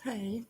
Hey,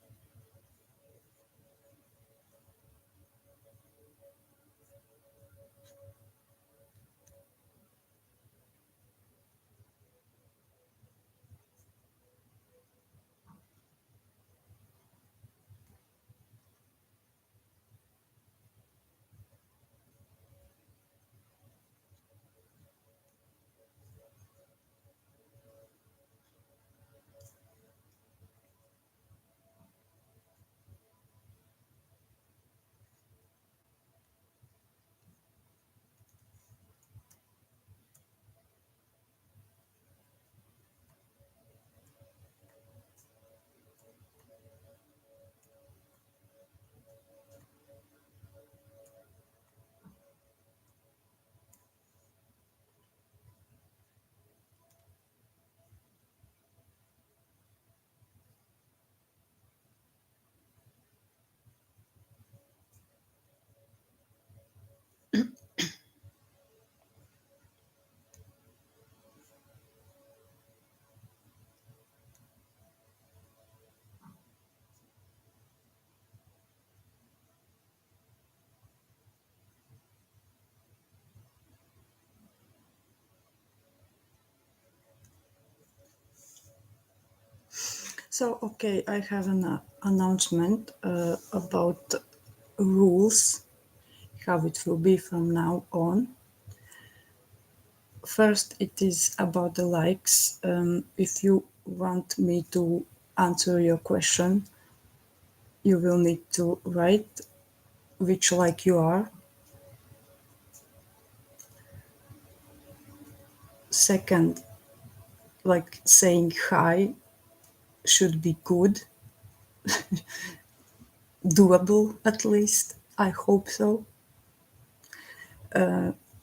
okay, I have an announcement about rules, how it will be from now on. First, it is about the likes. If you want me to answer your question, you will need to write which like you are. Second, like saying hi should be good, doable at least. I hope so.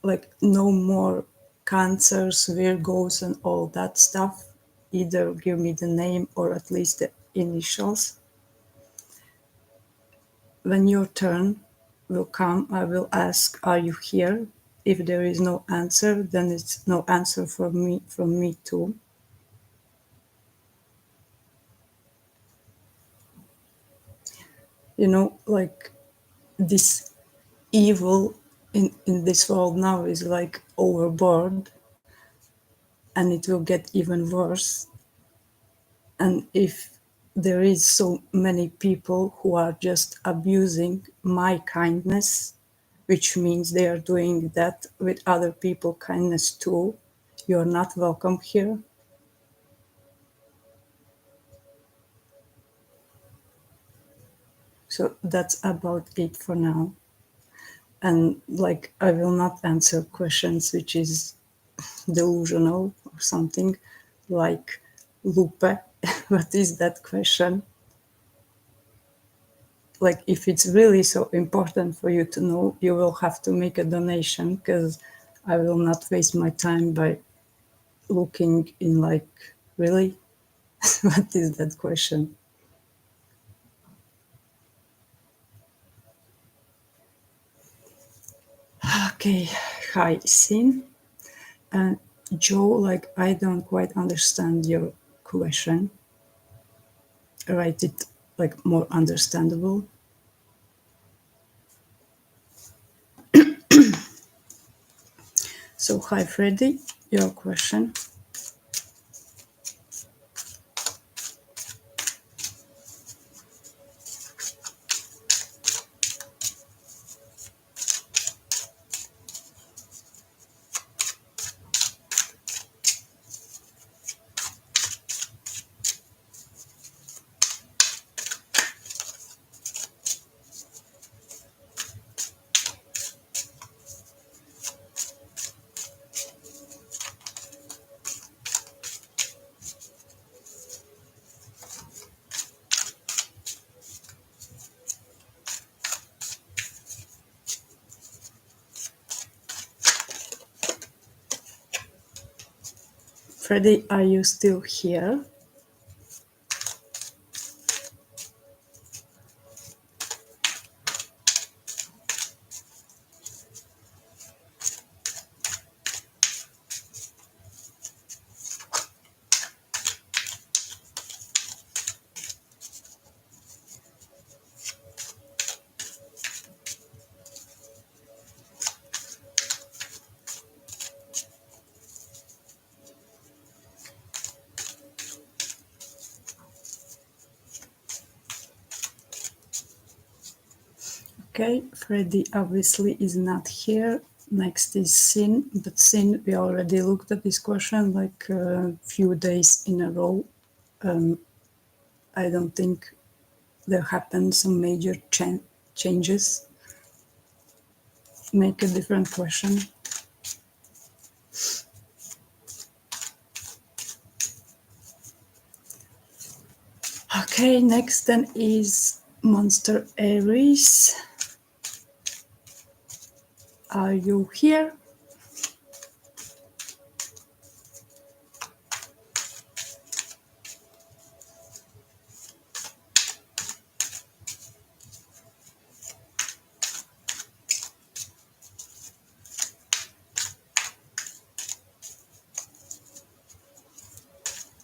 Like no more cancers, Virgos, and all that stuff. Either give me the name or at least the initials. When your turn will come, I will ask, "Are you here?" If there is no answer, then it's no answer from me too. Like this evil in this world now is like overboard, and it will get even worse. And if there is so many people who are just abusing my kindness, which means they are doing that with other people kindness too, you're not welcome here. So that's about it for now. And like I will not answer questions which is delusional or something like Lupe. What is that question? Like if it's really so important for you to know, you will have to make a donation, because I will not waste my time by looking in like, really. What is that question? Okay. Hi, Sin. And Joe, like I don't quite understand your question. Write it like more understandable. So hi, Freddy, your question. Freddy, are you still here? Okay, Freddy obviously is not here. Next is Sin, but Sin, we already looked at this question like a few days in a row. I don't think there happened some major changes. Make a different question. Okay, next then is Monster Aries. Are you here?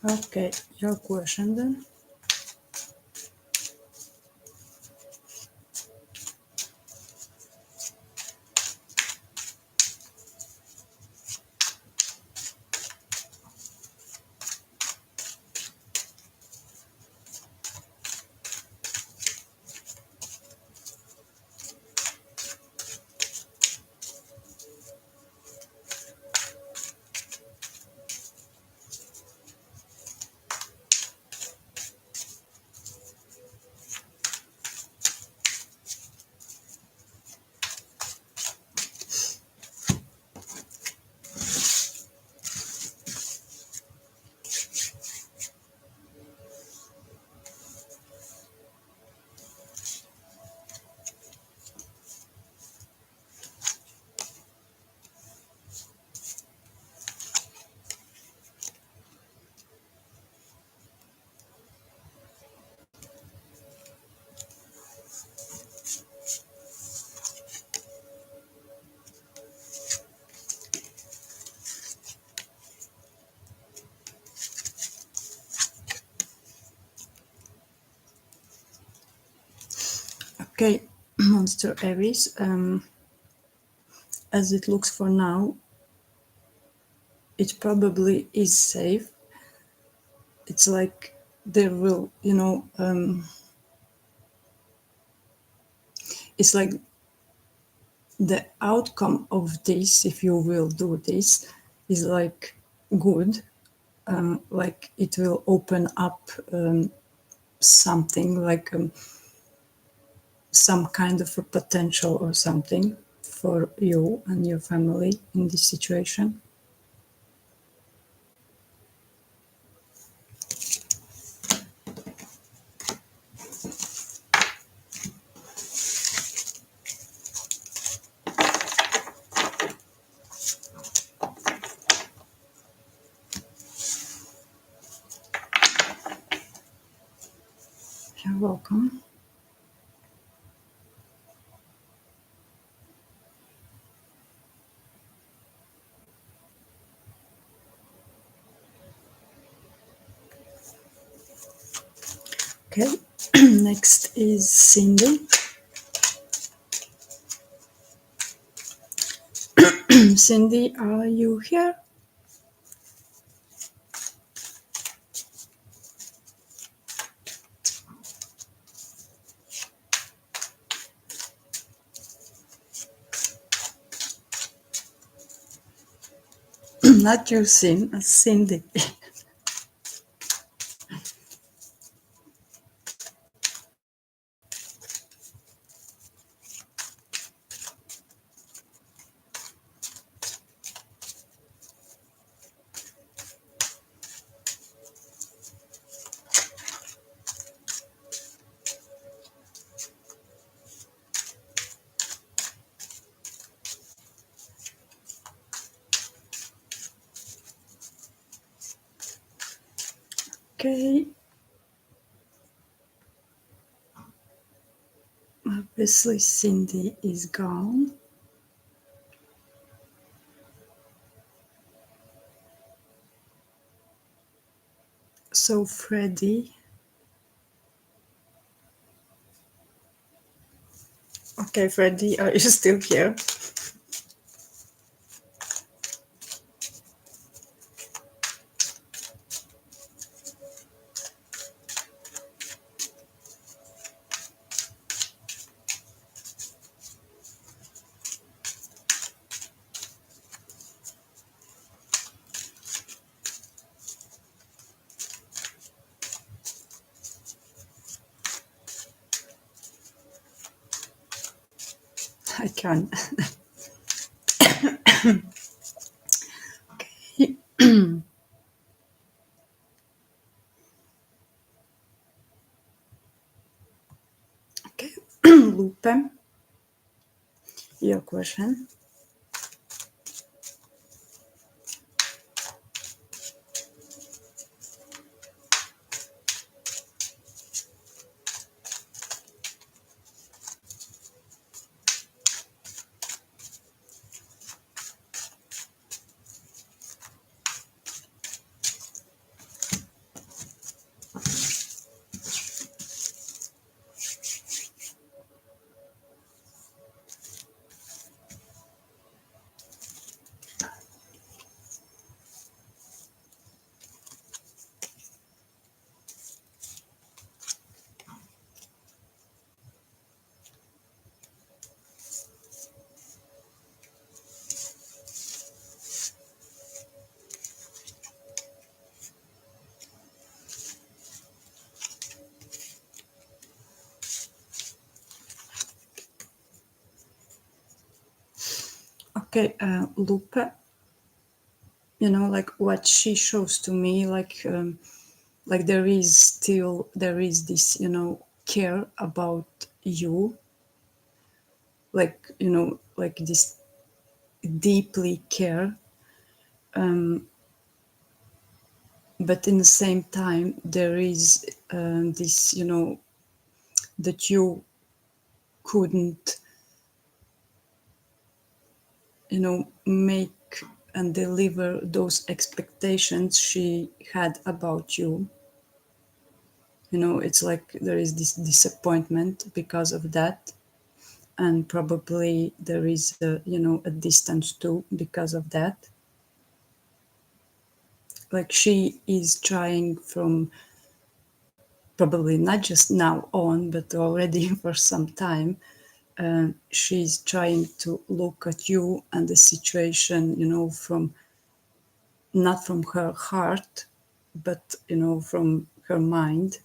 Okay, your question then. Okay, Monster Aries. As it looks for now, it probably is safe. It's like there will, it's like the outcome of this, if you will do this, is like good. Like it will open up something like some kind of a potential or something for you and your family in this situation. You're welcome. Okay, next is Cindy. Cindy, are you here? Not you, Cindy. Okay. Obviously, Cindy is gone. So, Freddy. Okay, Freddy, are you still here? I can. Okay, Lupe, your question. Okay, Lupe, like what she shows to me, like there is this, care about you, like this deeply care, but in the same time there is this, that you couldn't, make and deliver those expectations she had about you. It's like there is this disappointment because of that, and probably there is a distance too because of that. Like she is trying from probably not just now on, but already for some time. She's trying to look at you and the situation, from not from her heart, but from her mind.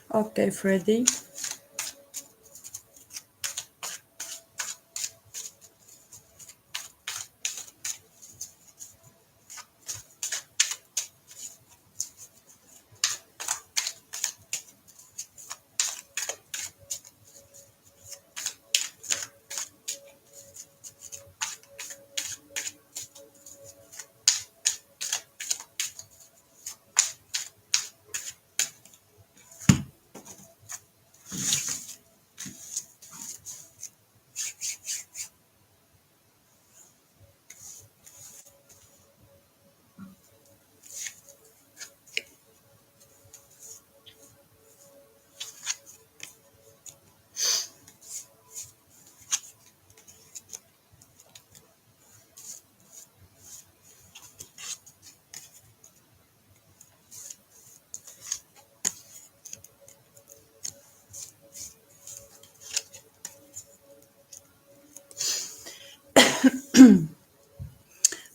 Okay, Freddie.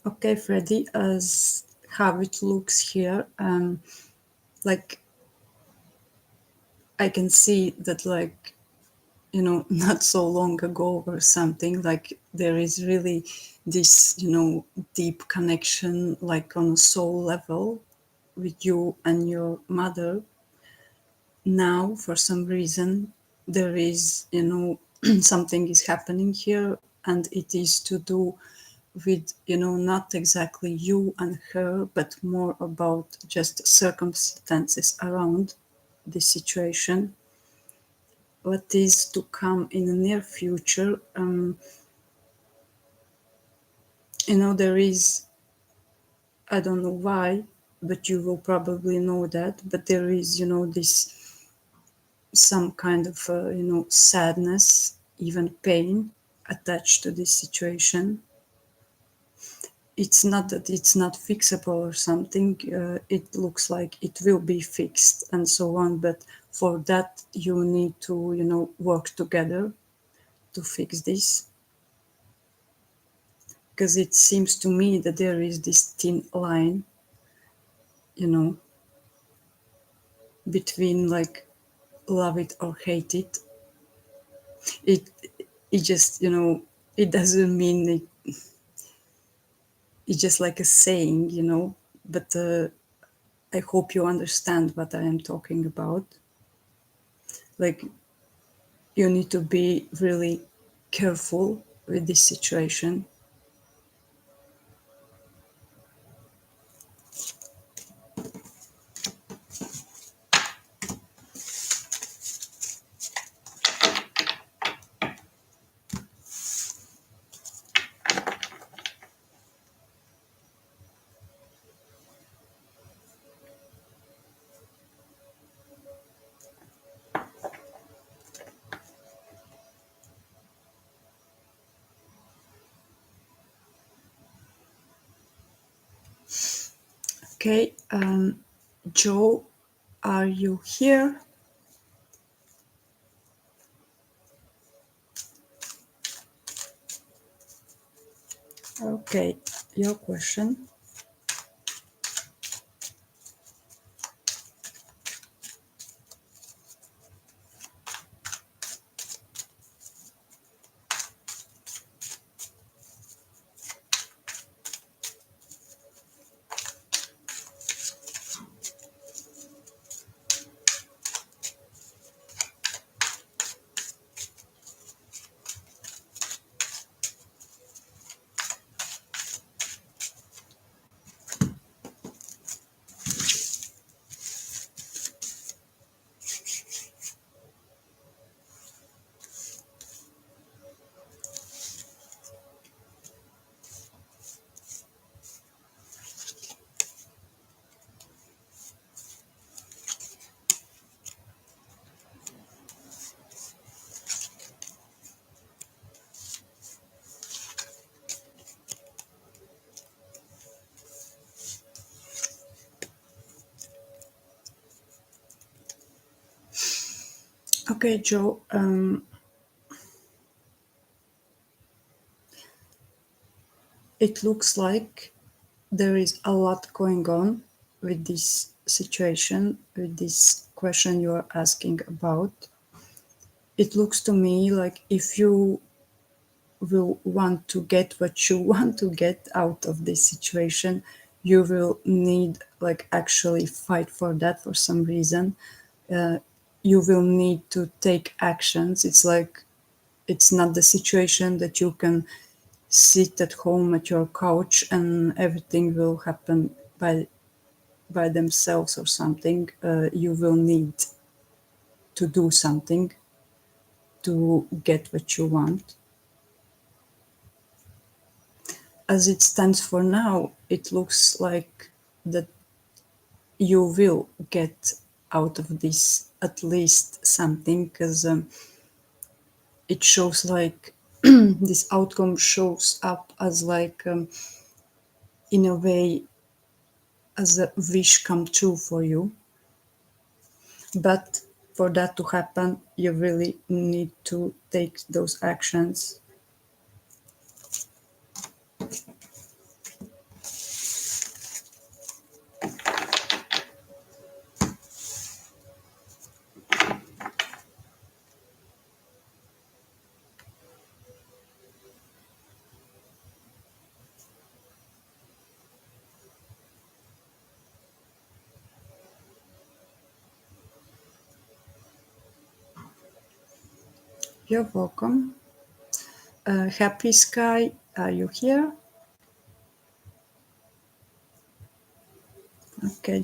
Okay, Freddie, as how it looks here, like I can see that, like, not so long ago or something, like there is really this, deep connection, like on a soul level with you and your mother. Now, for some reason, there is, something is happening here, and it is to do with, not exactly you and her, but more about just circumstances around this situation. What is to come in the near future? There is, I don't know why, but you will probably know that, but there is, this some kind of, sadness even pain attached to this situation. It's not that it's not fixable or something. It looks like it will be fixed and so on, but for that you need to, work together to fix this. Because it seems to me that there is this thin line, you know, between like love it or hate it. It it just, it doesn't mean it's just like a saying, but I hope you understand what I am talking about. Like, you need to be really careful with this situation. Okay, Joe, are you here? Okay, your question. Okay, Joe, it looks like there is a lot going on with this situation, with this question you are asking about. It looks to me like if you will want to get what you want to get out of this situation, you will need like actually fight for that for some reason. You will need to take actions. It's like it's not the situation that you can sit at home at your couch and everything will happen by themselves or something. You will need to do something to get what you want. As it stands for now, it looks like that you will get out of this at least something, because it shows like this outcome shows up as like in a way as a wish come true for you. But for that to happen, you really need to take those actions. You're welcome. Happy Sky, are you here? Okay.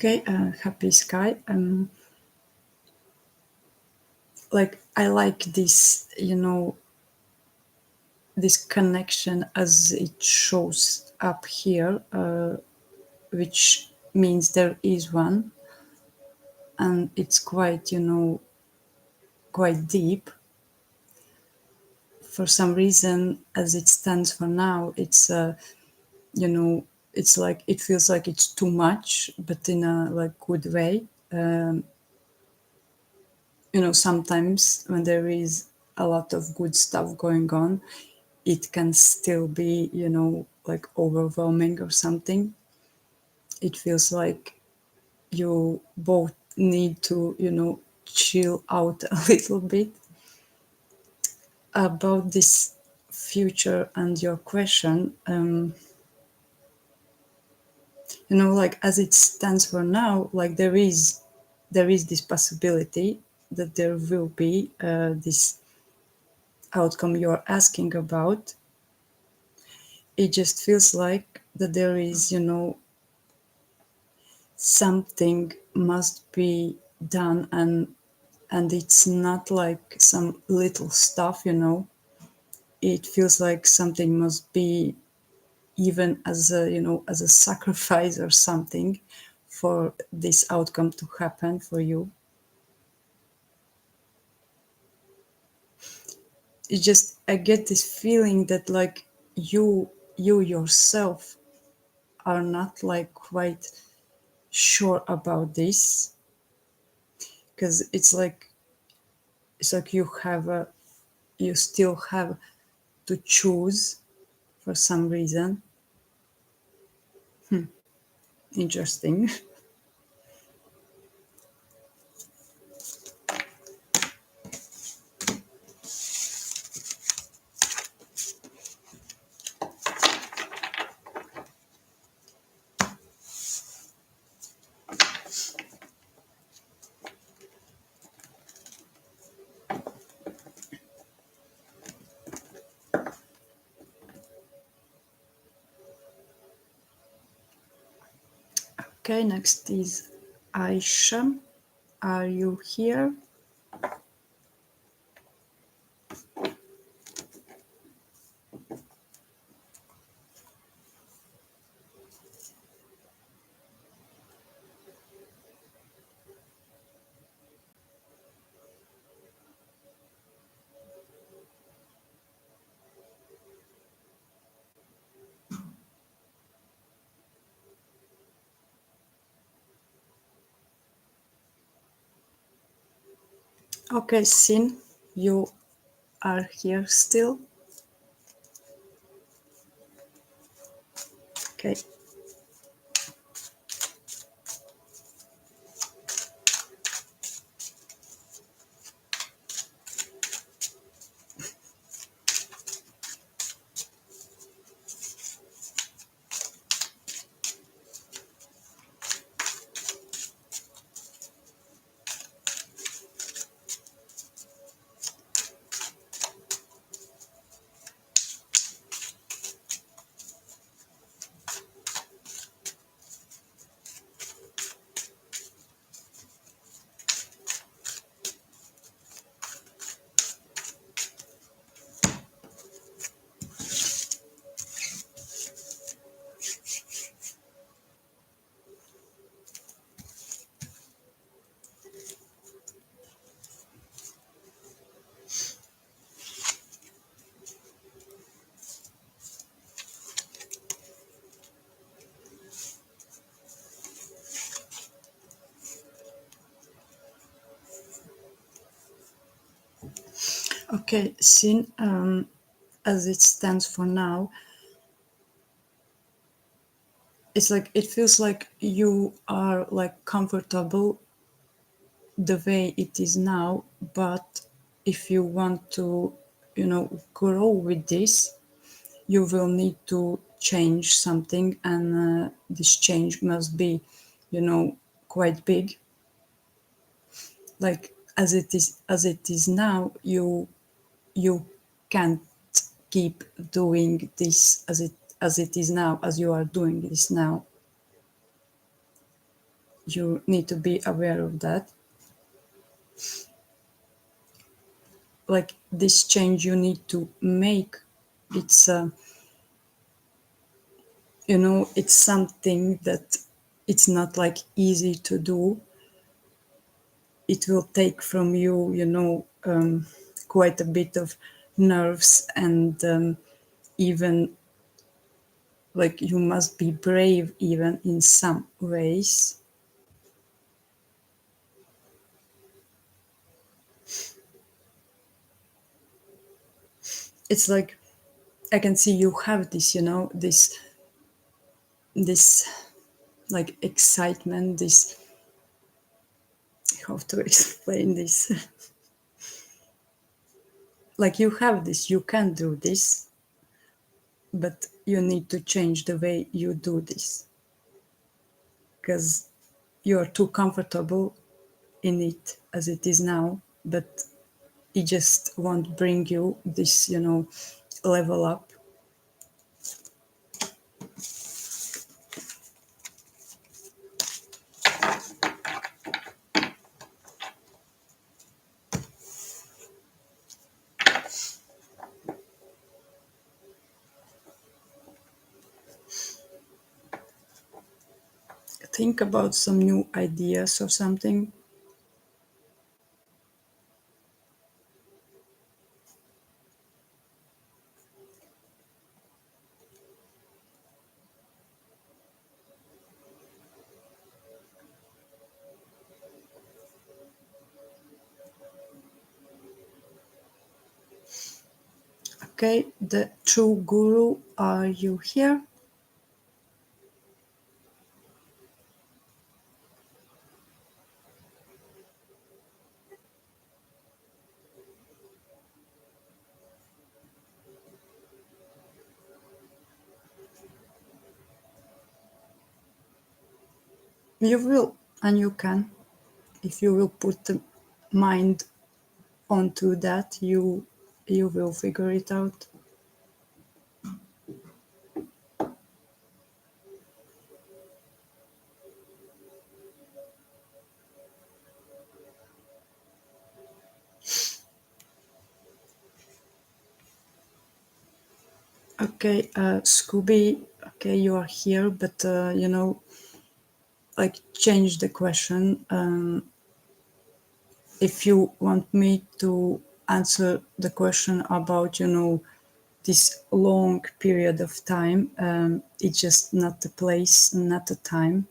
Okay, happy sky. Like I like this, this connection as it shows up here, which means there is one, and it's quite, quite deep. For some reason, as it stands for now, it's, you know, it's like it feels like it's too much, but in a like good way. Sometimes when there is a lot of good stuff going on, it can still be, like overwhelming or something. It feels like you both need to, chill out a little bit. About this future and your question, like as it stands for now, like there is this possibility that there will be this outcome you're asking about. It just feels like that there is, something must be done, and it's not like some little stuff. It feels like something must be, even as a, as a sacrifice or something, for this outcome to happen for you. It's just, I get this feeling that like you yourself are not like quite sure about this, because it's like you still have to choose for some reason. Interesting. Okay, next is Aisha. Are you here? Okay, Sin, you are here still. Okay. Okay, Sin, as it stands for now, it's like it feels like you are like comfortable the way it is now, but if you want to, grow with this, you will need to change something, and this change must be, quite big. Like as it is now, you can't keep doing this as it is now, as you are doing this now. you need to be aware of that. Like this change you need to make, it's it's something that it's not like easy to do. It will take from you, quite a bit of nerves, and even like you must be brave even in some ways. It's like I can see you have this, this like excitement, this, how to explain this, like you have this, you can do this, but you need to change the way you do this because you're too comfortable in it as it is now, but it just won't bring you this, level up. Think about some new ideas or something. Okay, the true guru, are you here? You will, and you can. If you will put the mind onto that, you will figure it out. Okay, Scooby, okay, you are here, but like change the question. If you want me to answer the question about, this long period of time, it's just not the place, not the time.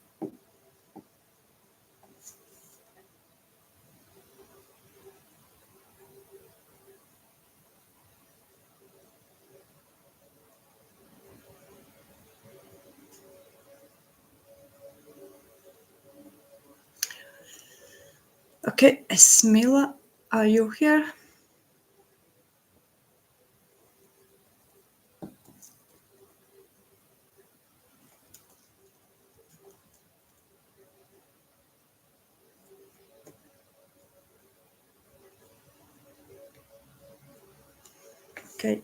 Okay, Smila, are you here? Okay.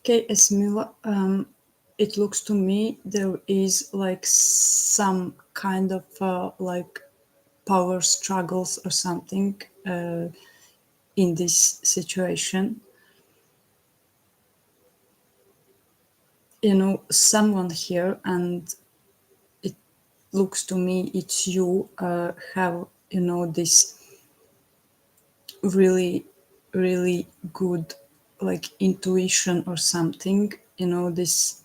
Okay, Esmila, it looks to me there is like some kind of like power struggles or something in this situation. You know, someone here, and it looks to me it's you, have, you know, this really, really good like intuition or something, you know, this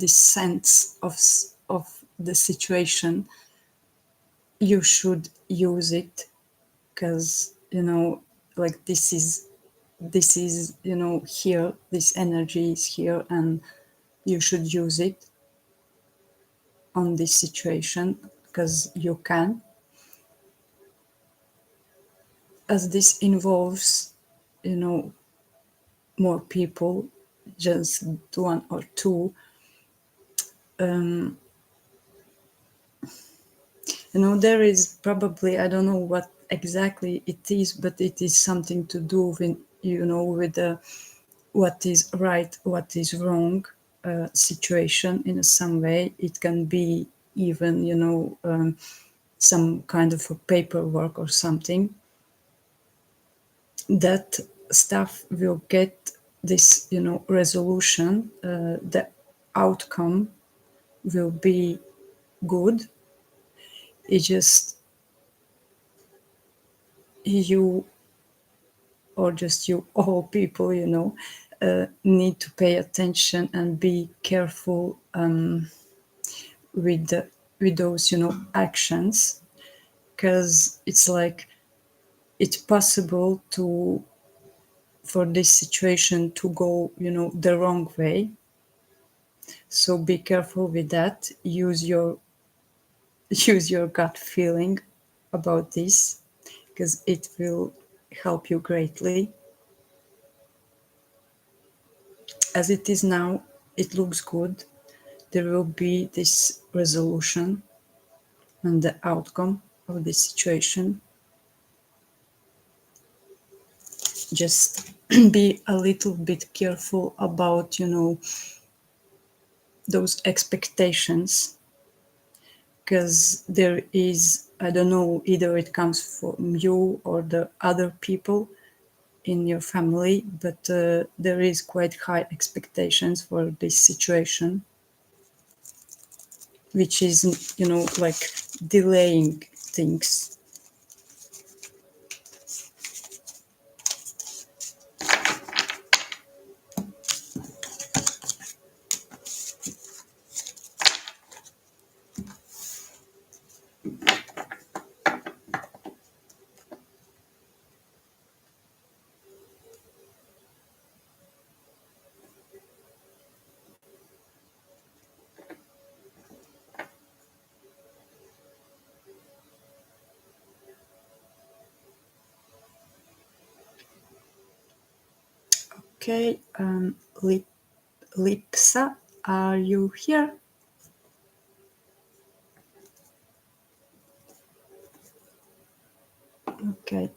sense of the situation. You should use it because, you know, like this is, you know, here, this energy is here, and you should use it on this situation because you can, as this involves, you know, more people, just one or two. You know, there is probably, I don't know what exactly it is, but it is something to do with, you know, with the what is right, what is wrong situation in some way. It can be even, you know, some kind of a paperwork or something. That stuff will get this, you know, resolution. The outcome will be good. It just you, or just you, all people, you know, need to pay attention and be careful with with those, you know, actions, because it's like it's possible to for this situation to go, you know, the wrong way. So be careful with that. Use your gut feeling about this, because it will help you greatly. As it is now, it looks good. There will be this resolution and the outcome of this situation. Just be a little bit careful about, you know, those expectations, because there is, I don't know, either it comes from you or the other people in your family, but there is quite high expectations for this situation, which is, you know, like delaying things. Okay, Lipsa, are you here? Okay.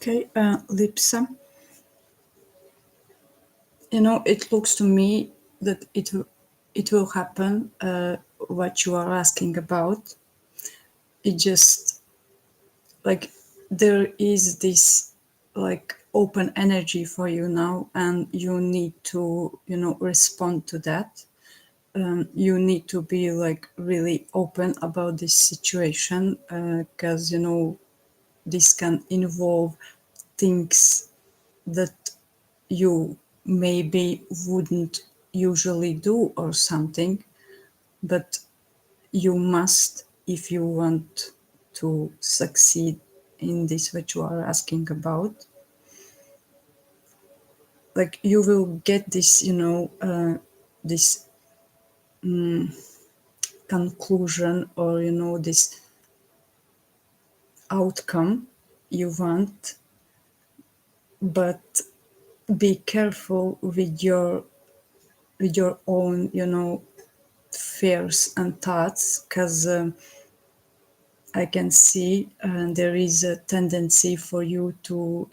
Okay, Lipsa, it looks to me that it will happen, what you are asking about. It just, like, there is this, like, open energy for you now, and you need to, respond to that. You need to be, like, really open about this situation, because, this can involve things that you maybe wouldn't usually do or something, but you must, if you want to succeed in this what you are asking about. Like, you will get this, this conclusion, or this outcome you want, but be careful with your own, fears and thoughts, because I can see there is a tendency for you to,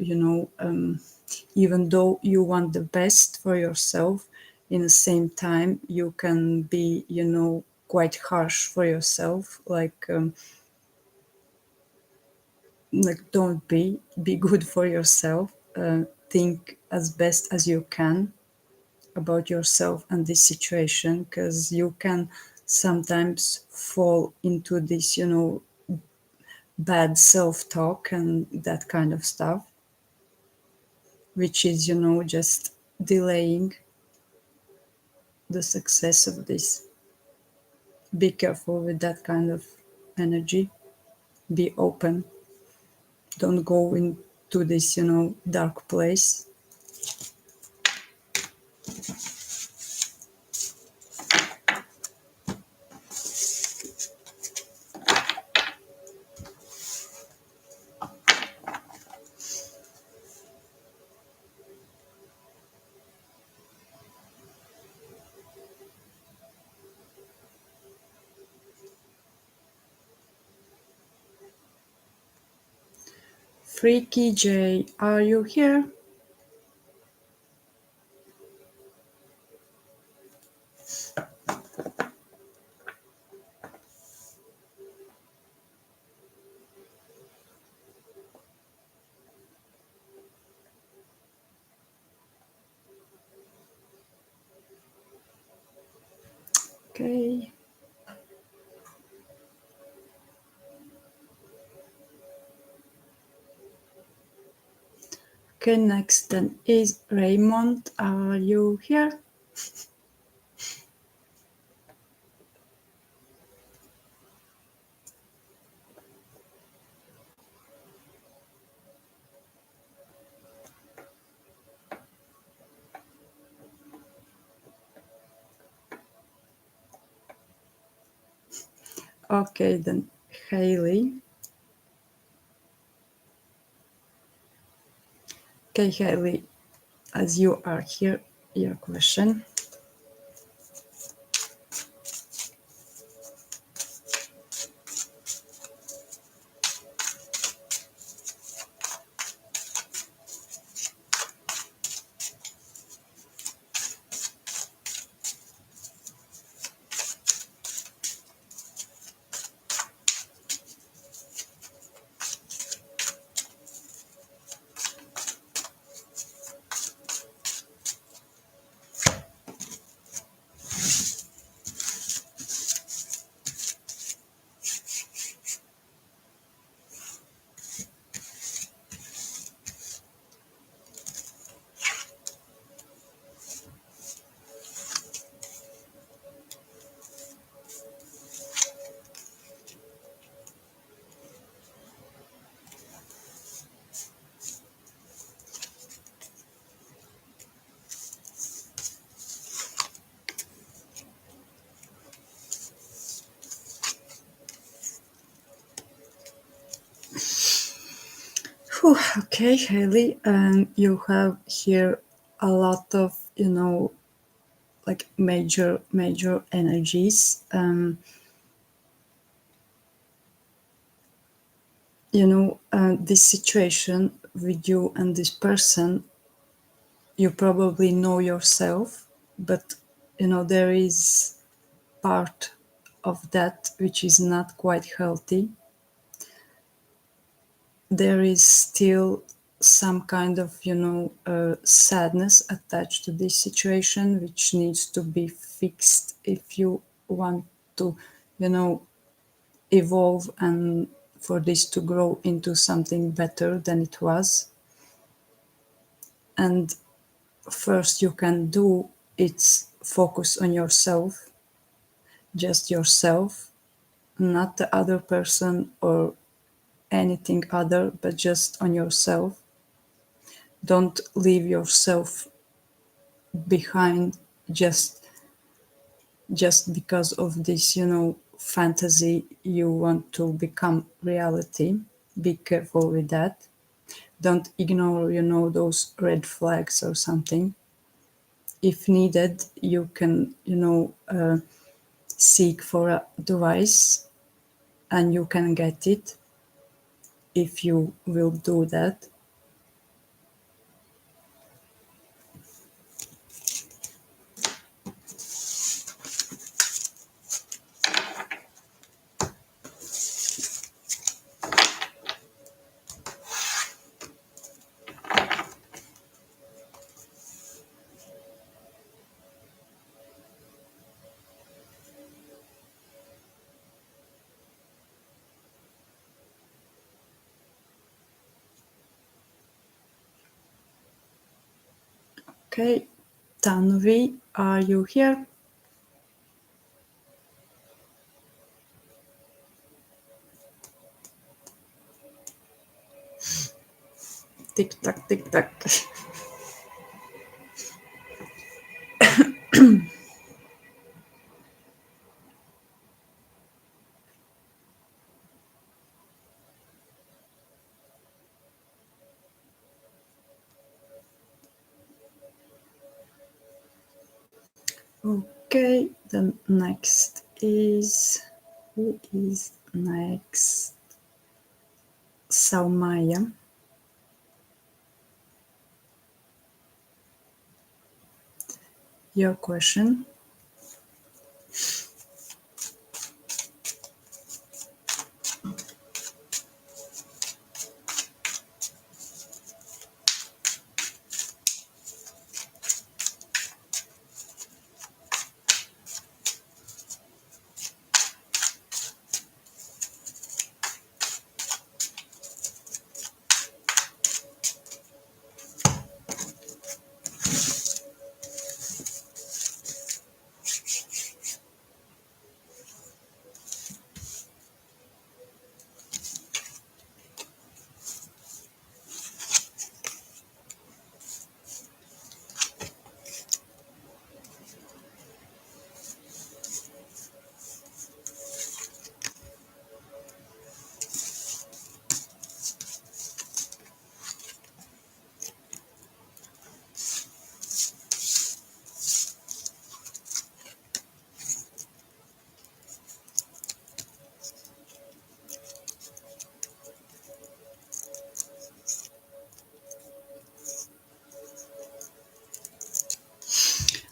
even though you want the best for yourself, in the same time you can be, quite harsh for yourself. Like, don't be good for yourself. Think as best as you can about yourself and this situation, because you can sometimes fall into this, bad self-talk and that kind of stuff, which is, just delaying the success of this. Be careful with that kind of energy. Be open. Don't go into this, dark place. Freaky J, are you here? Okay. Okay, next then is Raymond. Are you here? Okay, then Haley. Okay, Haley, as you are here, your question. Whew, okay, Haley, and you have here a lot of, like, major energies. This situation with you and this person, you probably know yourself, but there is part of that which is not quite healthy. There is still some kind of sadness attached to this situation, which needs to be fixed if you want to you know evolve and for this to grow into something better than it was. And first you can do it's focus on yourself, just yourself, not the other person or anything other, but just on yourself. Don't leave yourself behind just because of this fantasy you want to become reality. Be careful with that. Don't ignore those red flags or something. If needed, you can seek for advice, and you can get it if you will do that. Okay, Tanvi, are you here? Tick tock, tick tock. Okay, the next is, who is next? Saumaya. Your question.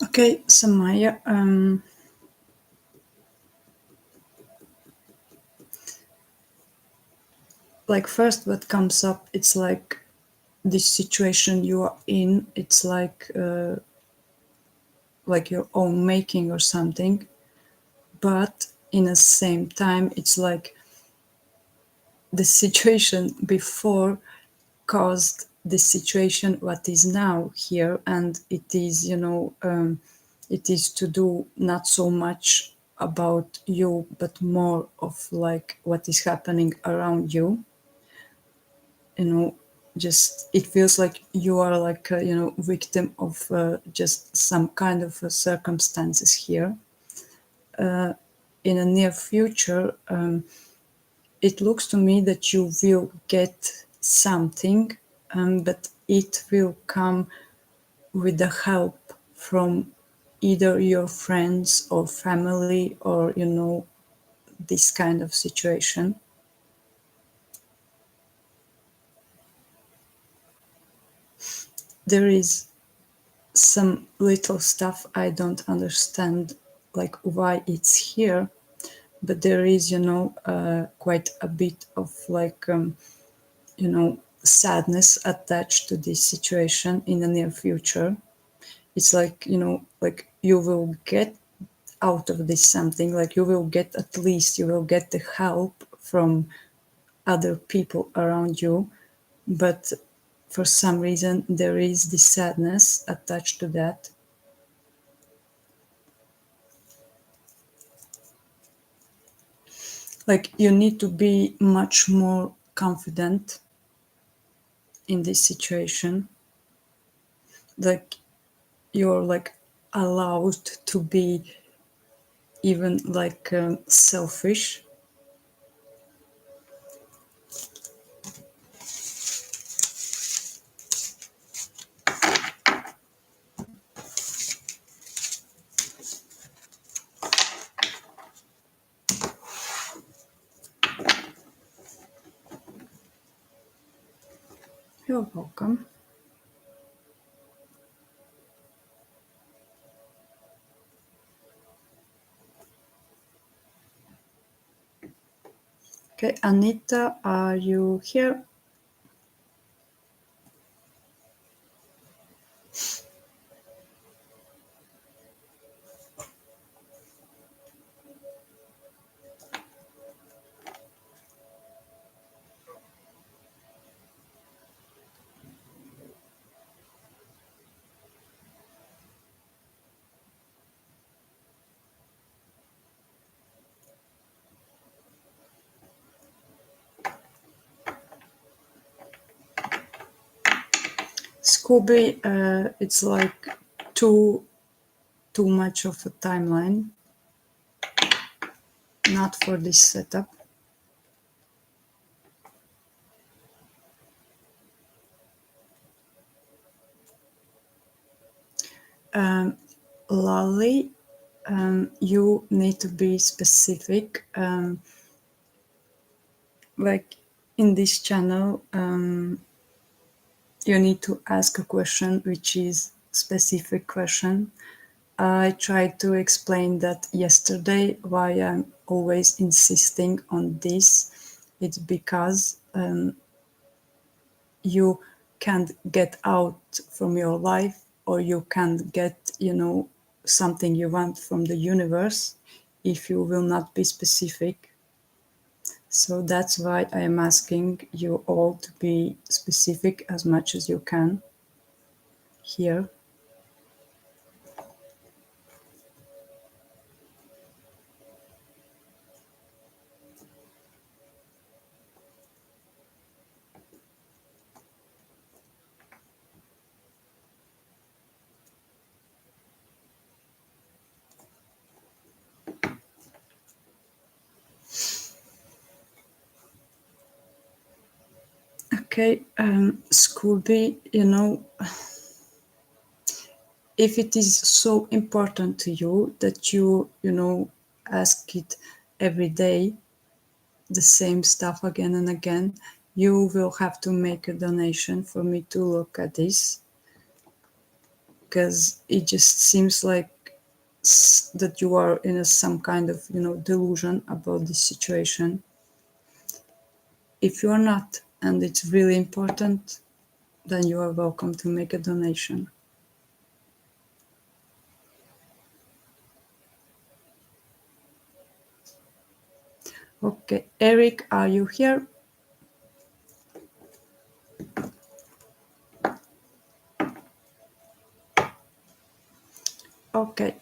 Okay, Samaya, like first what comes up, it's like this situation you are in, it's like your own making or something, but in the same time it's like the situation before caused the situation what is now here, and it is it is to do not so much about you but more of like what is happening around you. you know just it feels like you are like a victim of just some kind of circumstances here. In a near future, it looks to me that you will get something, but it will come with the help from either your friends or family, or this kind of situation. there is some little stuff I don't understand, like why it's here, but there is, quite a bit of like, sadness attached to this situation in the near future. It's like, like you will get out of this something, like you will get, at least you will get the help from other people around you, but for some reason there is this sadness attached to that. Like you need to be much more confident in this situation. Like you're like allowed to be even like selfish. You're welcome. Okay, Anita, are you here? Scooby, it's like too much of a timeline, not for this setup. Lolly, you need to be specific. Like in this channel, you need to ask a question which is specific question. I tried to explain that yesterday why I'm always insisting on this. It's because you can't get out from your life, or you can't get, something you want from the universe if you will not be specific. So that's why I am asking you all to be specific as much as you can here. Okay, Scooby, if it is so important to you that you ask it every day, the same stuff again and again, you will have to make a donation for me to look at this, because it just seems like that you are in some kind of delusion about this situation. If you are not, and it's really important, then you are welcome to make a donation. Okay, Eric, are you here? Okay.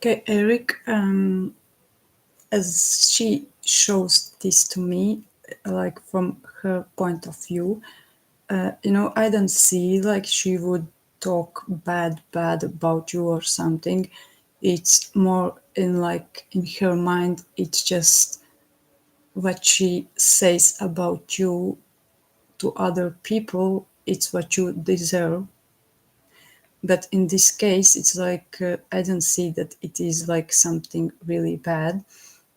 Okay, Eric, as she shows this to me, like from her point of view, I don't see like she would talk bad about you or something. It's more in like in her mind, it's just what she says about you to other people, it's what you deserve. But in this case, it's like I don't see that it is like something really bad.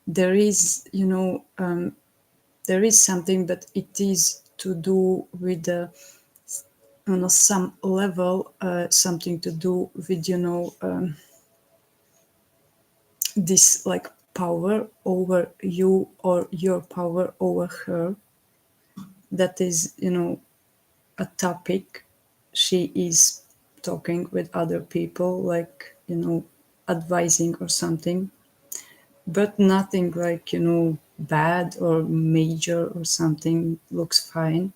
There is, there is something, but it is to do with on some level, something to do with this like power over you or your power over her. That is, a topic. She is talking with other people, like, advising or something, but nothing like, bad or major or something. Looks fine.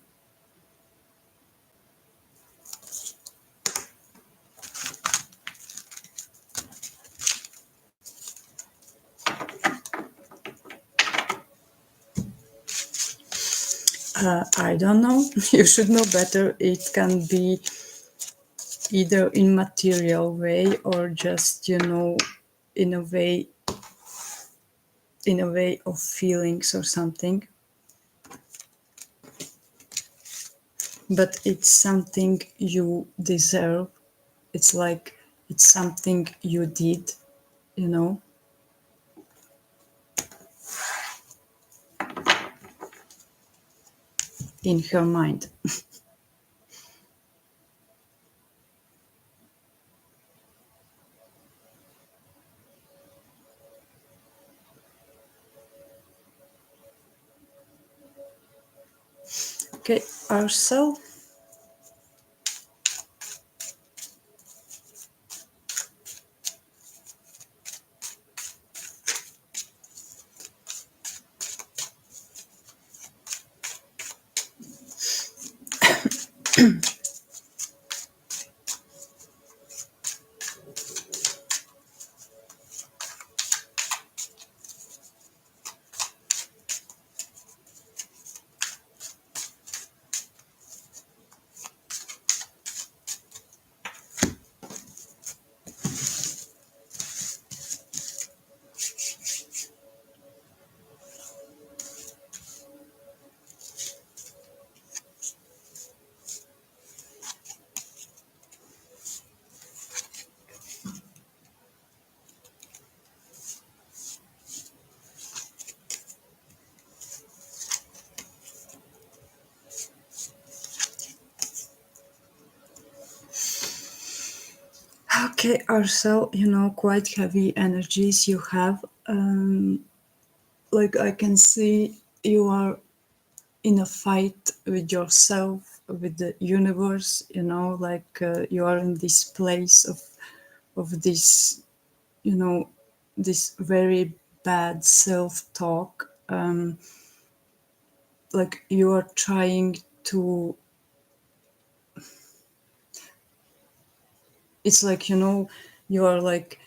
I don't know. You should know better. It can be either in material way or just, in a way of feelings or something. But it's something you deserve. It's like it's something you did, you know, in her mind. Okay, Arcel. Okay, Arcel, quite heavy energies you have. Like I can see you are in a fight with yourself, with the universe, like you are in this place of this, this very bad self-talk. Like you are trying to, it's like, you are like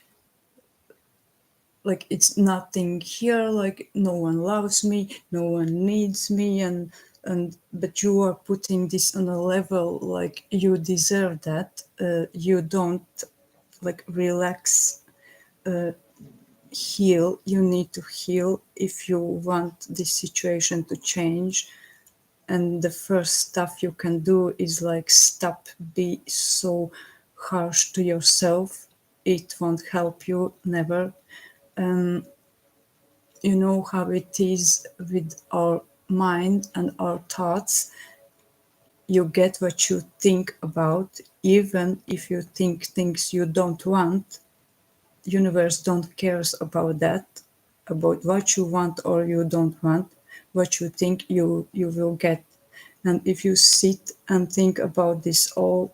it's nothing here, like no one loves me, no one needs me, and but you are putting this on a level like you deserve that. You don't like relax, heal. You need to heal if you want this situation to change. And the first stuff you can do is like stop be so harsh to yourself. It won't help you, never. You know how it is with our mind and our thoughts. You get what you think about, even if you think things you don't want. Universe don't cares about that, about what you want or you don't want. What you think, you will get. And if you sit and think about this all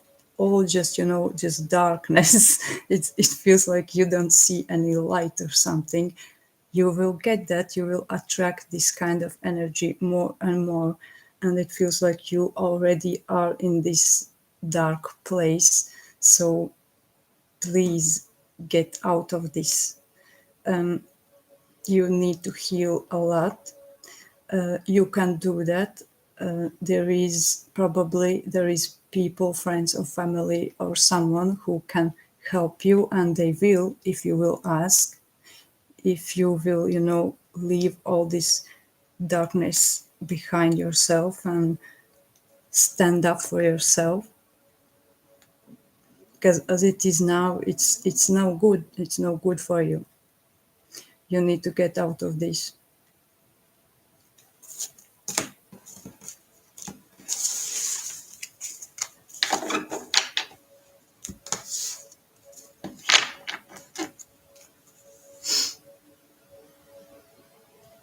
just, just darkness, it feels like you don't see any light or something. You will get that, you will attract this kind of energy more and more, and it feels like you already are in this dark place. So please get out of this. you need to heal a lot. You can do that. There is people, friends or family or someone who can help you, and they will, if you will ask, if you will, leave all this darkness behind yourself and stand up for yourself. Because as it is now, it's no good. It's no good for you. You need to get out of this.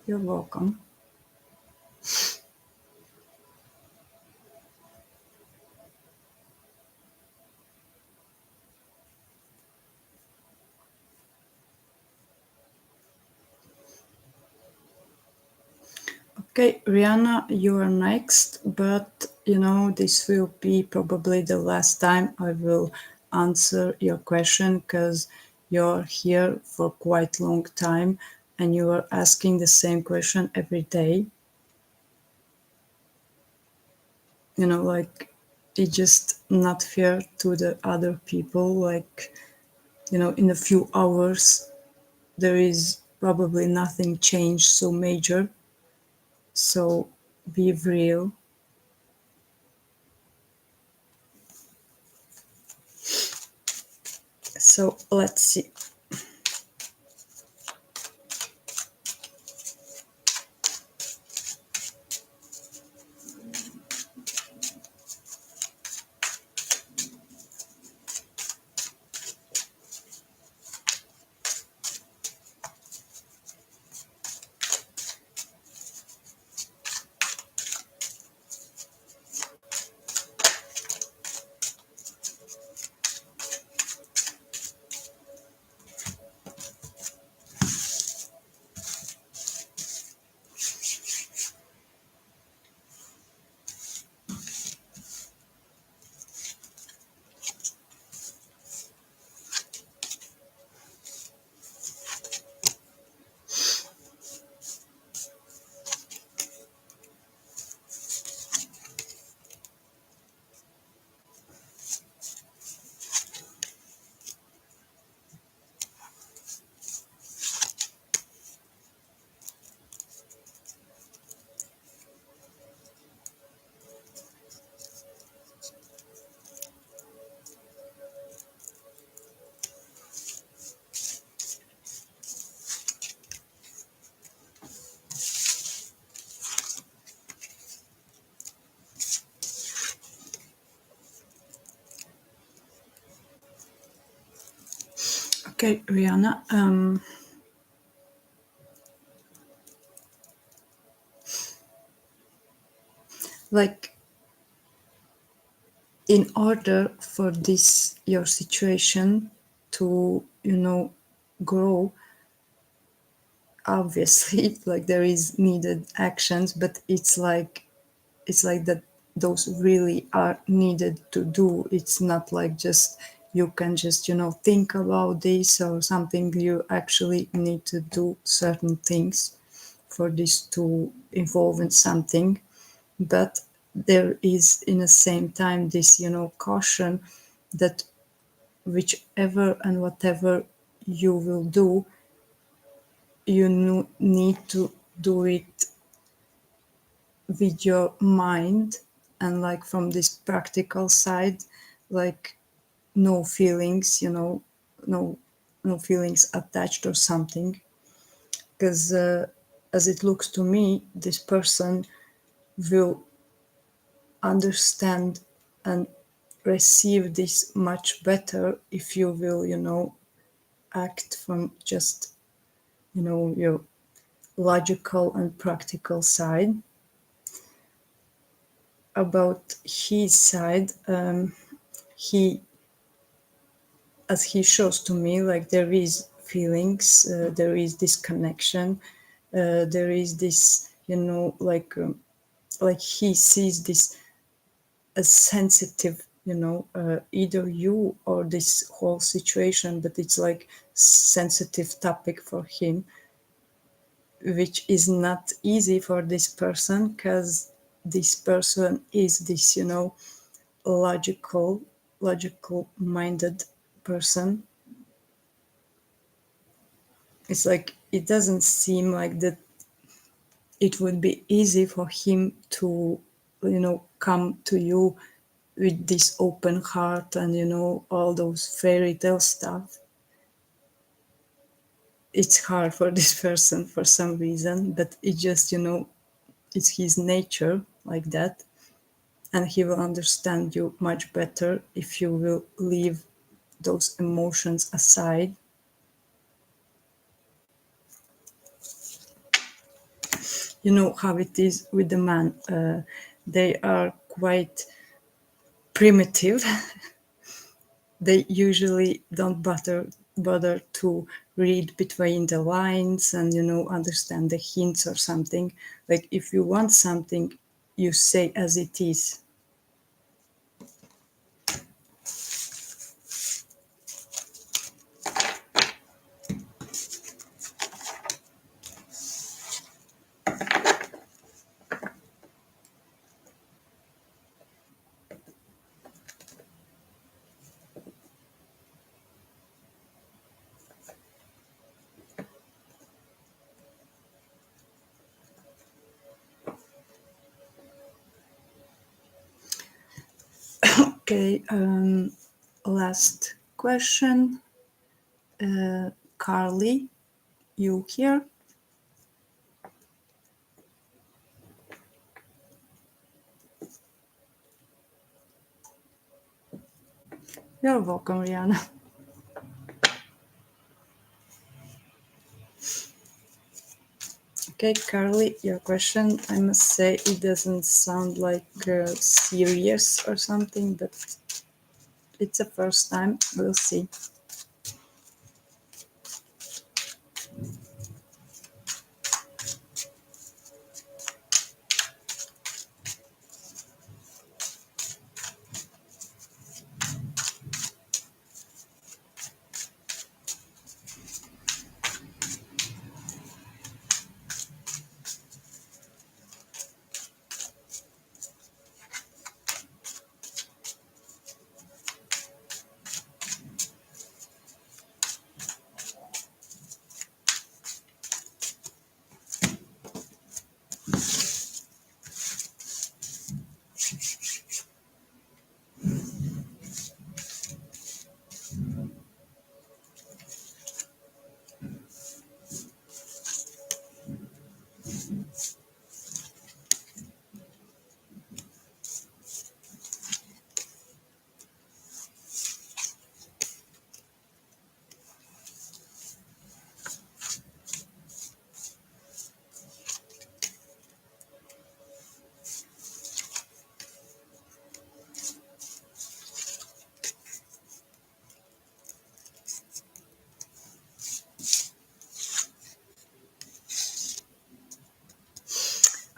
You're welcome. Okay, Rihanna, you are next, but this will be probably the last time I will answer your question, because you're here for quite a long time and you are asking the same question every day. Like, it's just not fair to the other people. Like, in a few hours, there is probably nothing changed so major. So be real. So let's see. Okay, Rihanna, like, in order for this your situation to grow, obviously, like, there is needed actions, but it's like that those really are needed to do. It's not like just you can just think about this or something. You actually need to do certain things for this to evolve in something. But there is, in the same time, this caution that whichever and whatever you will do, you need to do it with your mind, and like from this practical side, like, no feelings, no no feelings attached or something. Because as it looks to me, this person will understand and receive this much better if you will act from just your logical and practical side. About his side, he as he shows to me, like, there is feelings, there is this connection, there is this, like he sees this as sensitive either you or this whole situation, but it's like sensitive topic for him, which is not easy for this person, because this person is this, logical minded person. It's like it doesn't seem like that it would be easy for him to come to you with this open heart and all those fairy tale stuff. It's hard for this person for some reason, but it just it's his nature like that, and he will understand you much better if you will leave those emotions aside. You know how it is with the man. They are quite primitive. They usually don't bother to read between the lines and understand the hints or something. Like if you want something, you say as it is. Okay, last question. Carly, you here? You're welcome, Rihanna. Okay, Carly, your question, I must say it doesn't sound like serious or something, but it's the first time. We'll see.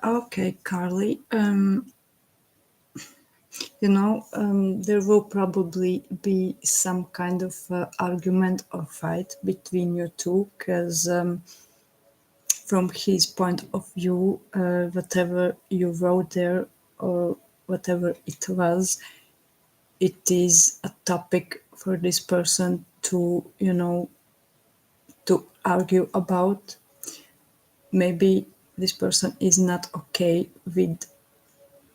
Okay, Carly. There will probably be some kind of argument or fight between you two, because from his point of view, whatever you wrote there or whatever it was, it is a topic for this person to, to argue about. Maybe this person is not okay with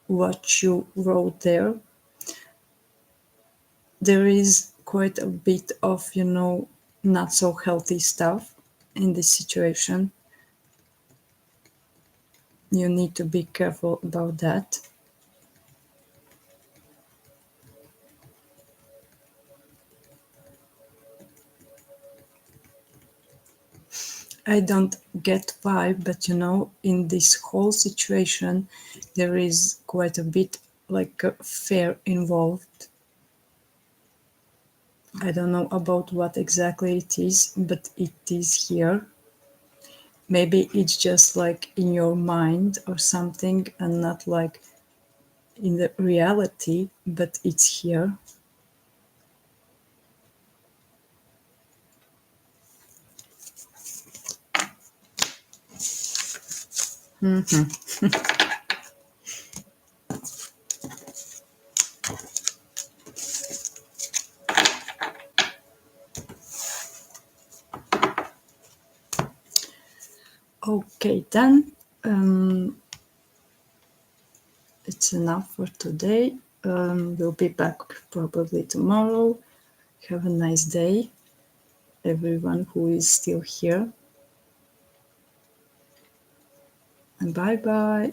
what you wrote there. There is quite a bit of, not so healthy stuff in this situation. You need to be careful about that. I don't get why, but in this whole situation, there is quite a bit like a fear involved. I don't know about what exactly it is, but it is here. Maybe it's just like in your mind or something, and not like in the reality, but it's here. Okay, then it's enough for today. We'll be back probably tomorrow. Have a nice day, everyone who is still here. And bye bye.